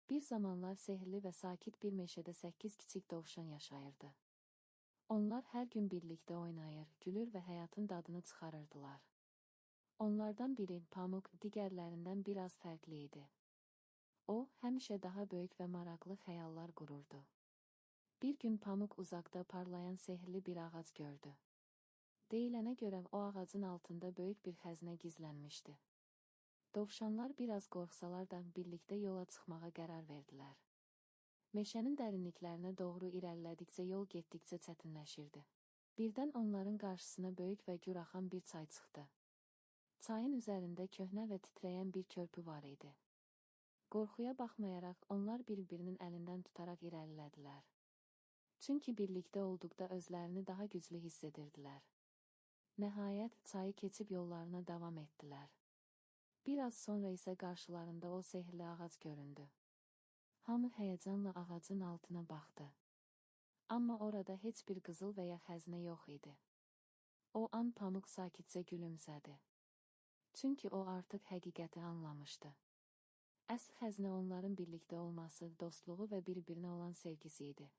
Bir zamanlar sehirli və sakit bir meşədə 8 kiçik dovşan yaşayırdı. Onlar hər gün birlikdə oynayır, gülür və həyatın dadını çıxarırdılar. Onlardan biri, Pamuk, digərlərindən biraz fərqli idi. O, həmişə daha böyük və maraqlı xəyallar qururdu. Bir gün Pamuk uzaqda parlayan sehirli bir ağac gördü. Deyilənə görə o ağacın altında böyük bir xəzinə gizlənmişdi. Dovşanlar biraz qorxsalar da birlikdə yola çıxmağa qərar verdilər. Meşənin dərinliklərinə doğru irəlilədikcə yol getdikcə çətinləşirdi. Birdən onların qarşısına böyük və gür axan bir çay çıxdı. Çayın üzərində köhnə və titrəyən bir körpü var idi. Qorxuya baxmayaraq onlar bir-birinin əlindən tutaraq irəlilədilər. Çünki birlikdə olduqda özlərini daha güclü hiss edirdilər. Nəhayət, çayı keçib yollarına davam etdilər. Biraz sonra isə qarşılarında o sehirli ağac göründü. Hamı həyəcanla ağacın altına baxdı. Amma orada heç bir qızıl və ya xəzinə yox idi. O an Pamuk sakitcə gülümsədi. Çünki o artıq həqiqəti anlamışdı. Əsl xəzinə onların birlikdə olması, dostluğu və bir-birinə olan sevgisi idi.